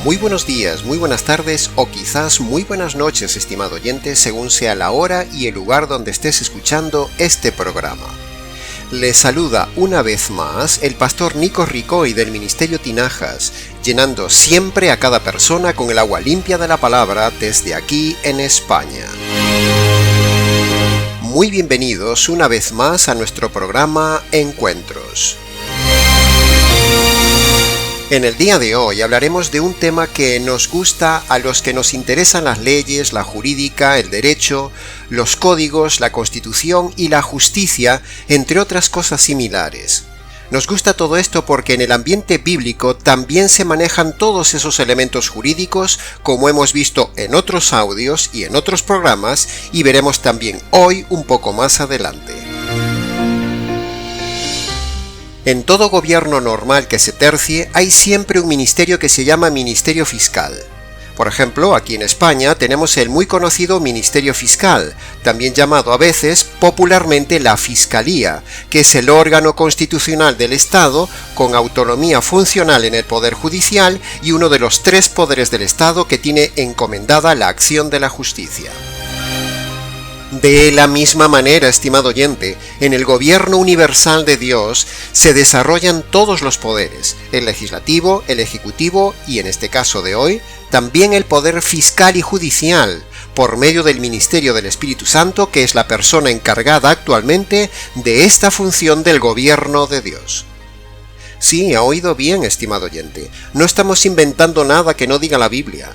Muy buenos días, muy buenas tardes o quizás muy buenas noches, estimado oyente, según sea la hora y el lugar donde estés escuchando este programa. Les saluda una vez más el pastor Nico Ricoy del Ministerio Tinajas, llenando siempre a cada persona con el agua limpia de la palabra desde aquí en España. Muy bienvenidos una vez más a nuestro programa Encuentros. En el día de hoy hablaremos de un tema que nos gusta a los que nos interesan las leyes, la jurídica, el derecho, los códigos, la constitución y la justicia, entre otras cosas similares. Nos gusta todo esto porque en el ambiente bíblico también se manejan todos esos elementos jurídicos, como hemos visto en otros audios y en otros programas, y veremos también hoy un poco más adelante. En todo gobierno normal que se tercie, hay siempre un ministerio que se llama Ministerio Fiscal. Por ejemplo, aquí en España tenemos el muy conocido Ministerio Fiscal, también llamado a veces popularmente la Fiscalía, que es el órgano constitucional del Estado con autonomía funcional en el Poder Judicial y uno de los 3 poderes del Estado que tiene encomendada la acción de la justicia. De la misma manera, estimado oyente, en el gobierno universal de Dios se desarrollan todos los poderes, el legislativo, el ejecutivo y, en este caso de hoy, también el poder fiscal y judicial, por medio del ministerio del Espíritu Santo, que es la persona encargada actualmente de esta función del gobierno de Dios. Sí, ha oído bien, estimado oyente, no estamos inventando nada que no diga la Biblia.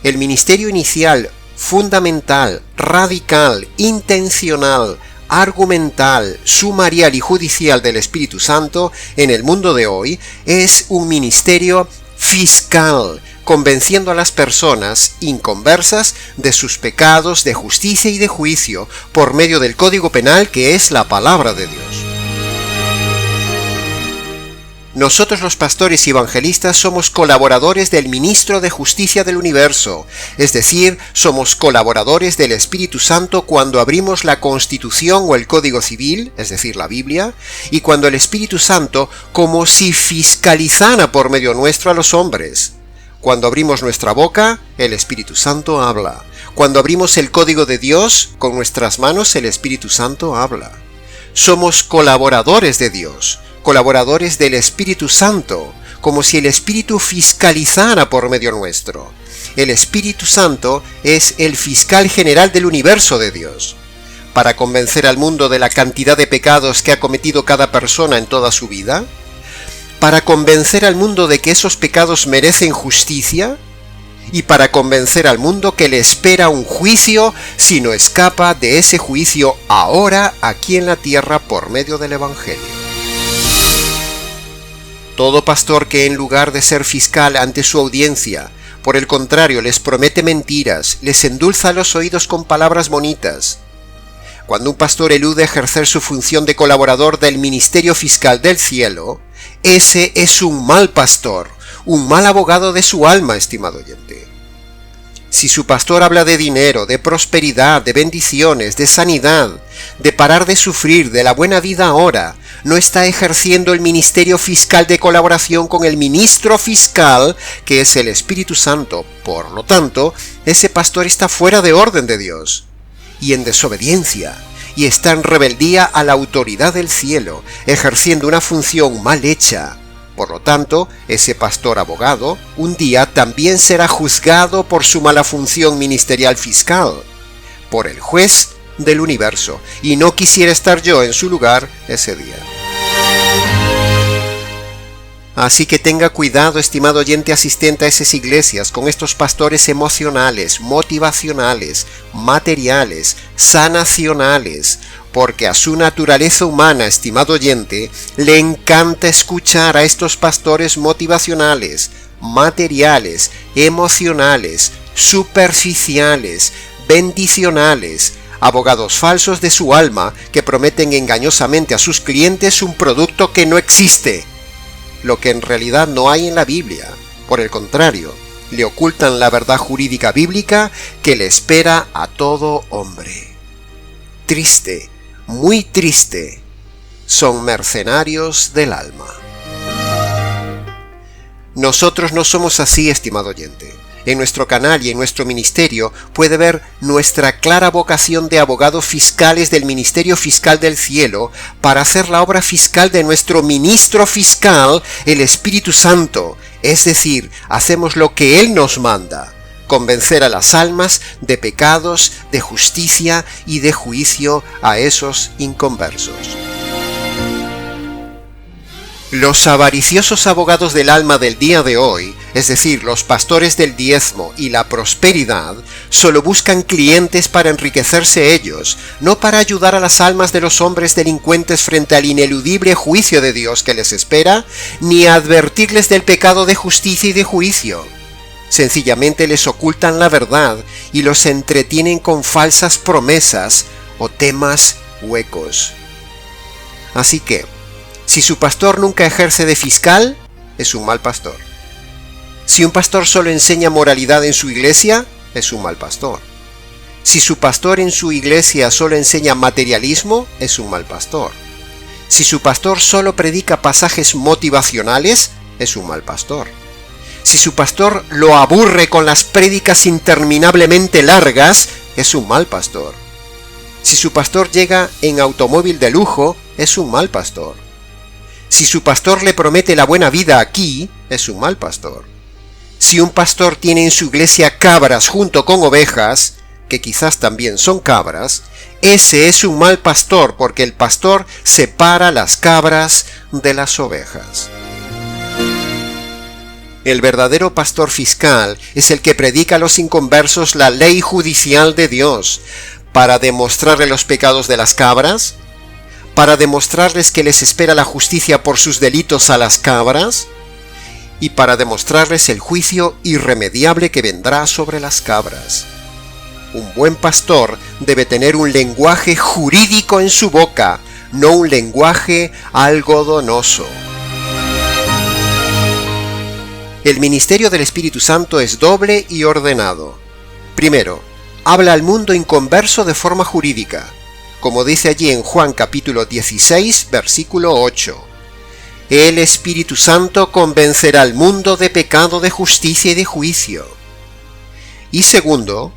El ministerio inicial, fundamental, radical, intencional, argumental, sumarial y judicial del Espíritu Santo en el mundo de hoy es un ministerio fiscal, convenciendo a las personas inconversas de sus pecados, de justicia y de juicio por medio del Código Penal, que es la palabra de Dios. Nosotros los pastores y evangelistas somos colaboradores del Ministro de Justicia del Universo, es decir, somos colaboradores del Espíritu Santo cuando abrimos la Constitución o el Código Civil, es decir, la Biblia, y cuando el Espíritu Santo como si fiscalizara por medio nuestro a los hombres. Cuando abrimos nuestra boca, el Espíritu Santo habla. Cuando abrimos el Código de Dios, con nuestras manos el Espíritu Santo habla. Somos colaboradores de Dios, colaboradores del Espíritu Santo, como si el Espíritu fiscalizara por medio nuestro. El Espíritu Santo es el fiscal general del universo de Dios. Para convencer al mundo de la cantidad de pecados que ha cometido cada persona en toda su vida, para convencer al mundo de que esos pecados merecen justicia, y para convencer al mundo que le espera un juicio si no escapa de ese juicio ahora aquí en la tierra por medio del Evangelio. Todo pastor que en lugar de ser fiscal ante su audiencia, por el contrario les promete mentiras, les endulza los oídos con palabras bonitas. Cuando un pastor elude ejercer su función de colaborador del ministerio fiscal del cielo, ese es un mal pastor, un mal abogado de su alma, estimado oyente. Si su pastor habla de dinero, de prosperidad, de bendiciones, de sanidad, de parar de sufrir, de la buena vida ahora, no está ejerciendo el ministerio fiscal de colaboración con el ministro fiscal, que es el Espíritu Santo. Por lo tanto, ese pastor está fuera de orden de Dios y en desobediencia, y está en rebeldía a la autoridad del cielo, ejerciendo una función mal hecha. Por lo tanto, ese pastor abogado un día también será juzgado por su mala función ministerial fiscal, por el juez del universo, y no quisiera estar yo en su lugar ese día. Así que tenga cuidado, estimado oyente asistente a esas iglesias, con estos pastores emocionales, motivacionales, materiales, sanacionales, porque a su naturaleza humana, estimado oyente, le encanta escuchar a estos pastores motivacionales, materiales, emocionales, superficiales, bendicionales, abogados falsos de su alma que prometen engañosamente a sus clientes un producto que no existe, lo que en realidad no hay en la Biblia. Por el contrario, le ocultan la verdad jurídica bíblica que le espera a todo hombre. Triste, muy triste, son mercenarios del alma. Nosotros no somos así, estimado oyente. En nuestro canal y en nuestro ministerio puede ver nuestra clara vocación de abogados fiscales del Ministerio Fiscal del Cielo para hacer la obra fiscal de nuestro ministro fiscal, el Espíritu Santo, es decir, hacemos lo que Él nos manda, convencer a las almas de pecados, de justicia y de juicio a esos inconversos. Los avariciosos abogados del alma del día de hoy, es decir, los pastores del diezmo y la prosperidad, solo buscan clientes para enriquecerse ellos, no para ayudar a las almas de los hombres delincuentes frente al ineludible juicio de Dios que les espera, ni a advertirles del pecado de justicia y de juicio. Sencillamente les ocultan la verdad y los entretienen con falsas promesas o temas huecos. Así que, si su pastor nunca ejerce de fiscal, es un mal pastor. Si un pastor solo enseña moralidad en su iglesia, es un mal pastor. Si su pastor en su iglesia solo enseña materialismo, es un mal pastor. Si su pastor solo predica pasajes motivacionales, es un mal pastor. Si su pastor lo aburre con las prédicas interminablemente largas, es un mal pastor. Si su pastor llega en automóvil de lujo, es un mal pastor. Si su pastor le promete la buena vida aquí, es un mal pastor. Si un pastor tiene en su iglesia cabras junto con ovejas, que quizás también son cabras, ese es un mal pastor porque el pastor separa las cabras de las ovejas. El verdadero pastor fiscal es el que predica a los inconversos la ley judicial de Dios, para demostrarle los pecados de las cabras, para demostrarles que les espera la justicia por sus delitos a las cabras, y para demostrarles el juicio irremediable que vendrá sobre las cabras. Un buen pastor debe tener un lenguaje jurídico en su boca, no un lenguaje algodonoso. El ministerio del Espíritu Santo es doble y ordenado. Primero, habla al mundo inconverso de forma jurídica, como dice allí en Juan capítulo 16, versículo 8. El Espíritu Santo convencerá al mundo de pecado, de justicia y de juicio. Y segundo,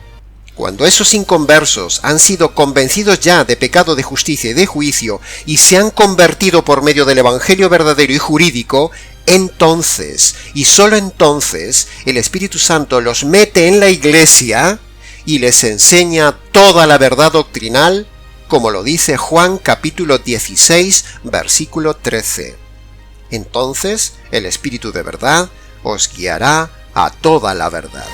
cuando esos inconversos han sido convencidos ya de pecado, de justicia y de juicio, y se han convertido por medio del Evangelio verdadero y jurídico, entonces, y sólo entonces, el Espíritu Santo los mete en la iglesia y les enseña toda la verdad doctrinal, como lo dice Juan capítulo 16, versículo 13. Entonces el Espíritu de verdad os guiará a toda la verdad.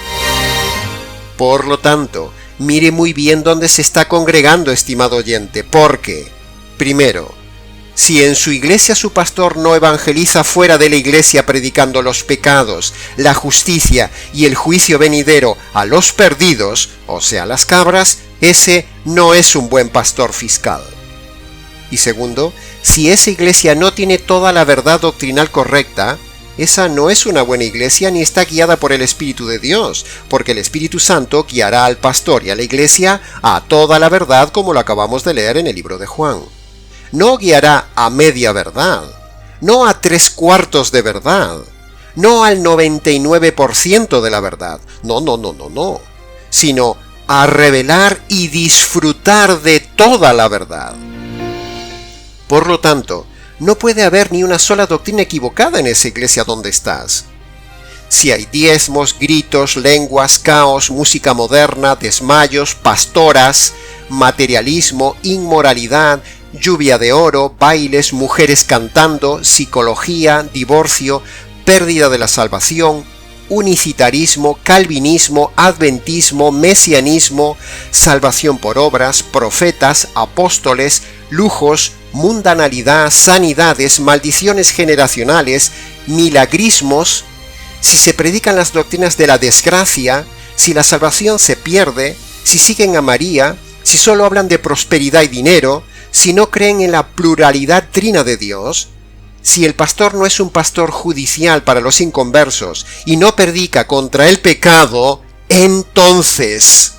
Por lo tanto, mire muy bien dónde se está congregando, estimado oyente, porque, primero, si en su iglesia su pastor no evangeliza fuera de la iglesia predicando los pecados, la justicia y el juicio venidero a los perdidos, o sea, las cabras, ese no es un buen pastor fiscal. Y segundo, si esa iglesia no tiene toda la verdad doctrinal correcta, esa no es una buena iglesia ni está guiada por el Espíritu de Dios, porque el Espíritu Santo guiará al pastor y a la iglesia a toda la verdad, como lo acabamos de leer en el libro de Juan. No guiará a media verdad, no a 3/4 de verdad, no al 99% de la verdad, no, sino a revelar y disfrutar de toda la verdad. Por lo tanto, no puede haber ni una sola doctrina equivocada en esa iglesia donde estás. Si hay diezmos, gritos, lenguas, caos, música moderna, desmayos, pastoras, materialismo, inmoralidad, lluvia de oro, bailes, mujeres cantando, psicología, divorcio, pérdida de la salvación, unicitarismo, calvinismo, adventismo, mesianismo, salvación por obras, profetas, apóstoles, lujos, mundanalidad, sanidades, maldiciones generacionales, milagrismos, si se predican las doctrinas de la desgracia, si la salvación se pierde, si siguen a María, si solo hablan de prosperidad y dinero, si no creen en la pluralidad trina de Dios, si el pastor no es un pastor judicial para los inconversos y no predica contra el pecado, entonces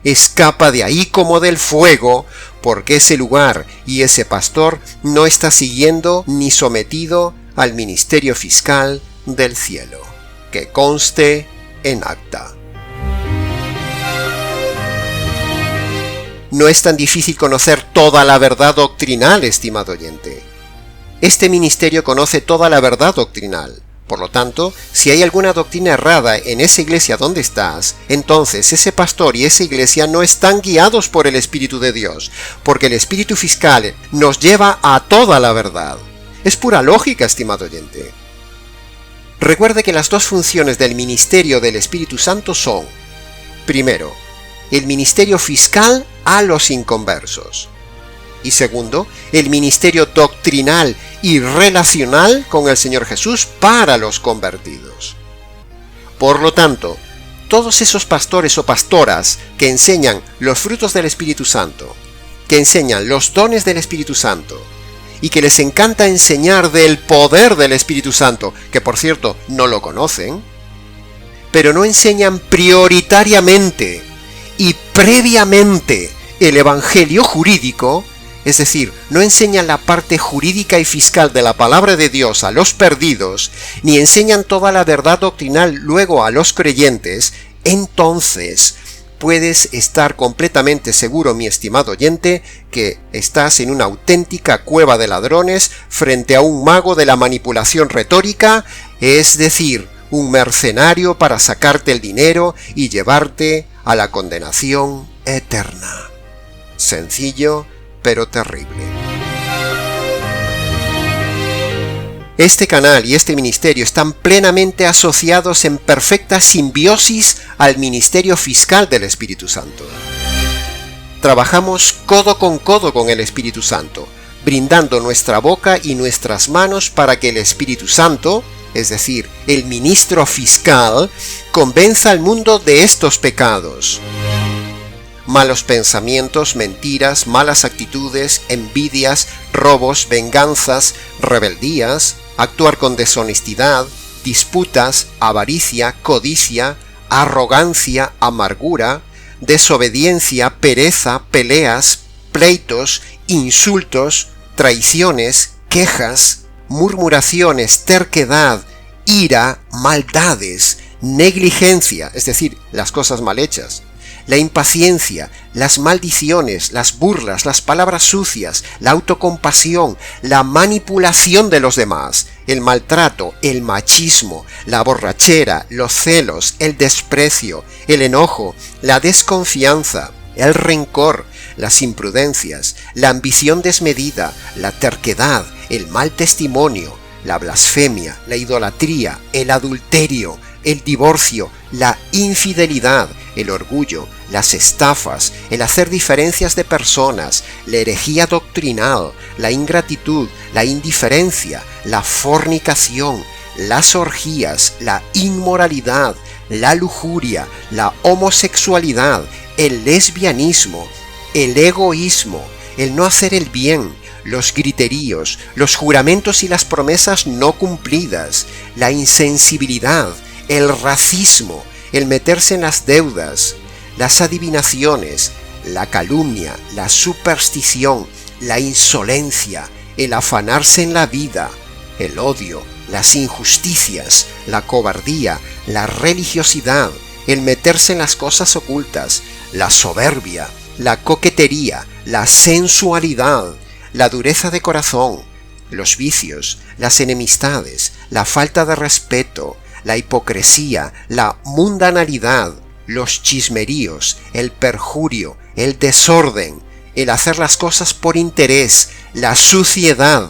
escapa de ahí como del fuego, porque ese lugar y ese pastor no está siguiendo ni sometido al ministerio fiscal del cielo. Que conste en acta. No es tan difícil conocer toda la verdad doctrinal, estimado oyente. Este ministerio conoce toda la verdad doctrinal. Por lo tanto, si hay alguna doctrina errada en esa iglesia donde estás, entonces ese pastor y esa iglesia no están guiados por el Espíritu de Dios, porque el Espíritu fiscal nos lleva a toda la verdad. Es pura lógica, estimado oyente. Recuerde que las dos funciones del ministerio del Espíritu Santo son: primero, el ministerio fiscal a los inconversos, y segundo, el ministerio doctrinal y relacional con el Señor Jesús para los convertidos. Por lo tanto, todos esos pastores o pastoras que enseñan los frutos del Espíritu Santo, que enseñan los dones del Espíritu Santo, y que les encanta enseñar del poder del Espíritu Santo, que por cierto no lo conocen, pero no enseñan prioritariamente y previamente el evangelio jurídico, es decir, no enseñan la parte jurídica y fiscal de la palabra de Dios a los perdidos, ni enseñan toda la verdad doctrinal luego a los creyentes, entonces puedes estar completamente seguro, mi estimado oyente, que estás en una auténtica cueva de ladrones frente a un mago de la manipulación retórica, es decir, un mercenario para sacarte el dinero y llevarte a la condenación eterna. Sencillo, pero terrible. Este canal y este ministerio están plenamente asociados en perfecta simbiosis al ministerio fiscal del Espíritu Santo. Trabajamos codo con el Espíritu Santo, brindando nuestra boca y nuestras manos para que el Espíritu Santo, es decir, el ministro fiscal, convenza al mundo de estos pecados: malos pensamientos, mentiras, malas actitudes, envidias, robos, venganzas, rebeldías, actuar con deshonestidad, disputas, avaricia, codicia, arrogancia, amargura, desobediencia, pereza, peleas, pleitos, insultos, traiciones, quejas, murmuraciones, terquedad, ira, maldades, negligencia, es decir, las cosas mal hechas, la impaciencia, las maldiciones, las burlas, las palabras sucias, la autocompasión, la manipulación de los demás, el maltrato, el machismo, la borrachera, los celos, el desprecio, el enojo, la desconfianza, el rencor, las imprudencias, la ambición desmedida, la terquedad, el mal testimonio, la blasfemia, la idolatría, el adulterio, el divorcio, la infidelidad, el orgullo, las estafas, el hacer diferencias de personas, la herejía doctrinal, la ingratitud, la indiferencia, la fornicación, las orgías, la inmoralidad, la lujuria, la homosexualidad, el lesbianismo, el egoísmo, el no hacer el bien, los griteríos, los juramentos y las promesas no cumplidas, la insensibilidad, el racismo, el meterse en las deudas, las adivinaciones, la calumnia, la superstición, la insolencia, el afanarse en la vida, el odio, las injusticias, la cobardía, la religiosidad, el meterse en las cosas ocultas, la soberbia, la coquetería, la sensualidad, la dureza de corazón, los vicios, las enemistades, la falta de respeto, la hipocresía, la mundanalidad, los chismeríos, el perjurio, el desorden, el hacer las cosas por interés, la suciedad,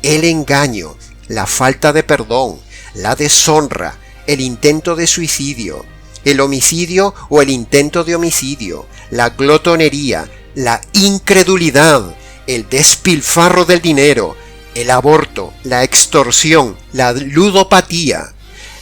el engaño, la falta de perdón, la deshonra, el intento de suicidio, el homicidio o el intento de homicidio, la glotonería, la incredulidad, el despilfarro del dinero, el aborto, la extorsión, la ludopatía,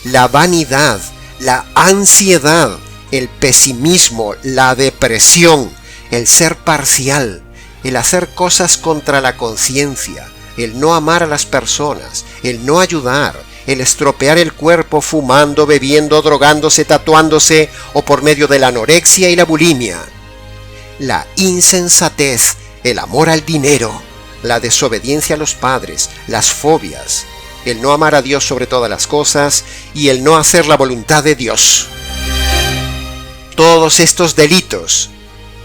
la vanidad, la ansiedad, el pesimismo, la depresión, el ser parcial, el hacer cosas contra la conciencia, el no amar a las personas, el no ayudar, el estropear el cuerpo fumando, bebiendo, drogándose, tatuándose o por medio de la anorexia y la bulimia, la insensatez, el amor al dinero, la desobediencia a los padres, las fobias, el no amar a Dios sobre todas las cosas y el no hacer la voluntad de Dios. Todos estos delitos,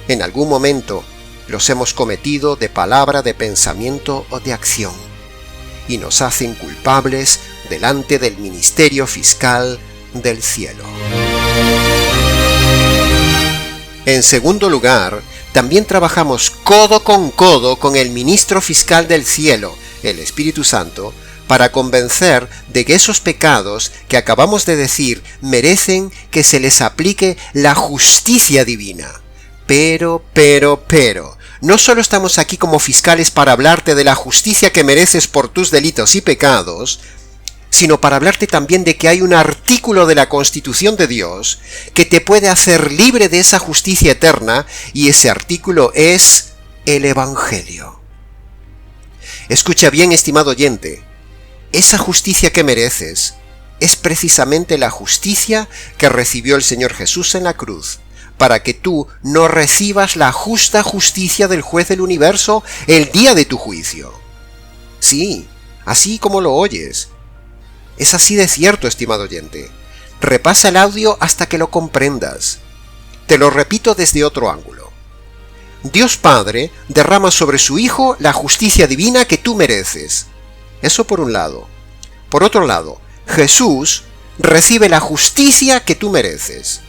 en algún momento, los hemos cometido de palabra, de pensamiento o de acción, y nos hacen culpables delante del ministerio fiscal del cielo. En segundo lugar, también trabajamos codo con el ministro fiscal del cielo, el Espíritu Santo, para convencer de que esos pecados que acabamos de decir merecen que se les aplique la justicia divina. Pero, no solo estamos aquí como fiscales para hablarte de la justicia que mereces por tus delitos y pecados, sino para hablarte también de que hay un artículo de la Constitución de Dios que te puede hacer libre de esa justicia eterna, y ese artículo es el Evangelio. Escucha bien, estimado oyente, esa justicia que mereces es precisamente la justicia que recibió el Señor Jesús en la cruz, para que tú no recibas la justa justicia del juez del universo el día de tu juicio. Sí, así como lo oyes. Es así de cierto, estimado oyente. Repasa el audio hasta que lo comprendas. Te lo repito desde otro ángulo. Dios Padre derrama sobre su Hijo la justicia divina que tú mereces. Eso por un lado. Por otro lado, Jesús recibe la justicia que tú mereces.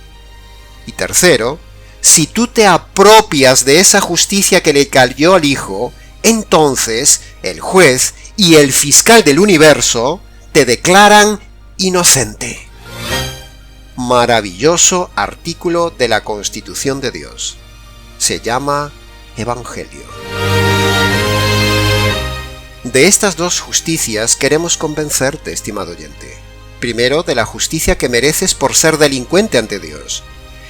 Y tercero, si tú te apropias de esa justicia que le cayó al Hijo, entonces el juez y el fiscal del universo te declaran inocente. Maravilloso artículo de la Constitución de Dios. Se llama Evangelio. De estas dos justicias queremos convencerte, estimado oyente. Primero, de la justicia que mereces por ser delincuente ante Dios.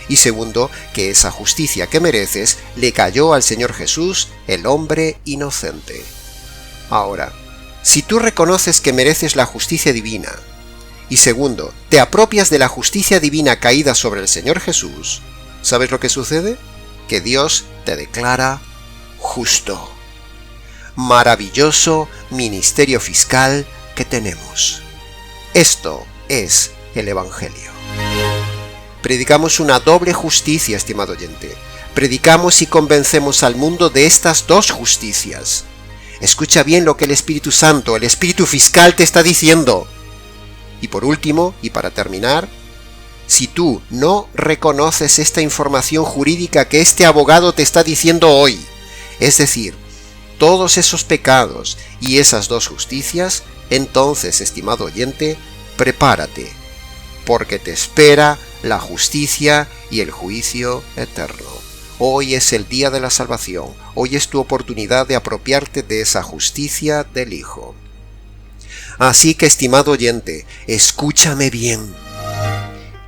Y segundo, que esa justicia que mereces le cayó al Señor Jesús, el hombre inocente. Ahora, si tú reconoces que mereces la justicia divina, y segundo, te apropias de la justicia divina caída sobre el Señor Jesús, ¿sabes lo que sucede? Que Dios te declara justo. Maravilloso ministerio fiscal que tenemos. Esto es el Evangelio. Predicamos una doble justicia, estimado oyente. Predicamos y convencemos al mundo de estas dos justicias. Escucha bien lo que el Espíritu Santo, el Espíritu Fiscal, te está diciendo. Y por último, y para terminar, si tú no reconoces esta información jurídica que este abogado te está diciendo hoy, es decir, todos esos pecados y esas dos justicias, entonces, estimado oyente, prepárate, porque te espera la justicia y el juicio eterno. Hoy es el día de la salvación, hoy es tu oportunidad de apropiarte de esa justicia del Hijo. Así que, estimado oyente, escúchame bien.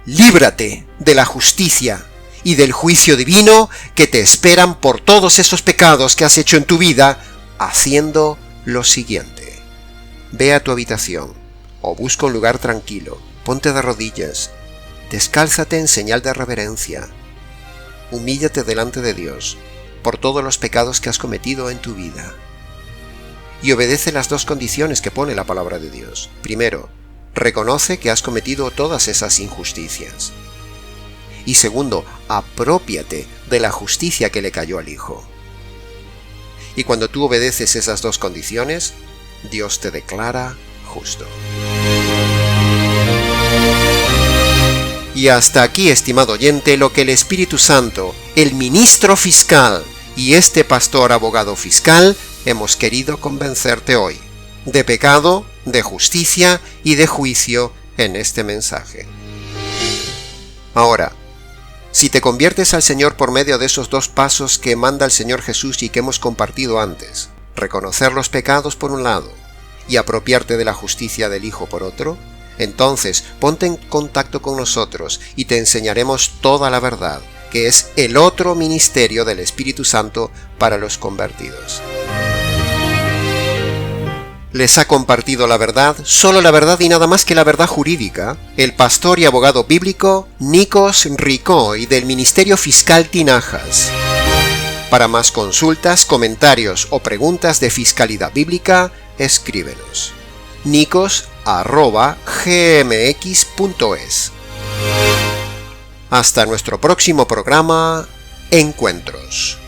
Líbrate de la justicia y del juicio divino que te esperan por todos esos pecados que has hecho en tu vida, haciendo lo siguiente. Ve a tu habitación o busca un lugar tranquilo, ponte de rodillas, descálzate en señal de reverencia, humíllate delante de Dios por todos los pecados que has cometido en tu vida y obedece las dos condiciones que pone la palabra de Dios. Primero, reconoce que has cometido todas esas injusticias. Y segundo, aprópiate de la justicia que le cayó al Hijo. Y cuando tú obedeces esas dos condiciones, Dios te declara justo. Y hasta aquí, estimado oyente, lo que el Espíritu Santo, el ministro fiscal y este pastor abogado fiscal hemos querido convencerte hoy, de pecado, de justicia y de juicio en este mensaje. Ahora, si te conviertes al Señor por medio de esos dos pasos que manda el Señor Jesús y que hemos compartido antes, reconocer los pecados por un lado y apropiarte de la justicia del Hijo por otro, entonces ponte en contacto con nosotros y te enseñaremos toda la verdad, que es el otro ministerio del Espíritu Santo para los convertidos. Les ha compartido la verdad, solo la verdad y nada más que la verdad jurídica, el pastor y abogado bíblico Nikos Ricoy del Ministerio Fiscal Tinajas. Para más consultas, comentarios o preguntas de fiscalidad bíblica, escríbenos. Nikos radio@gmx.es. Hasta nuestro próximo programa, Encuentros.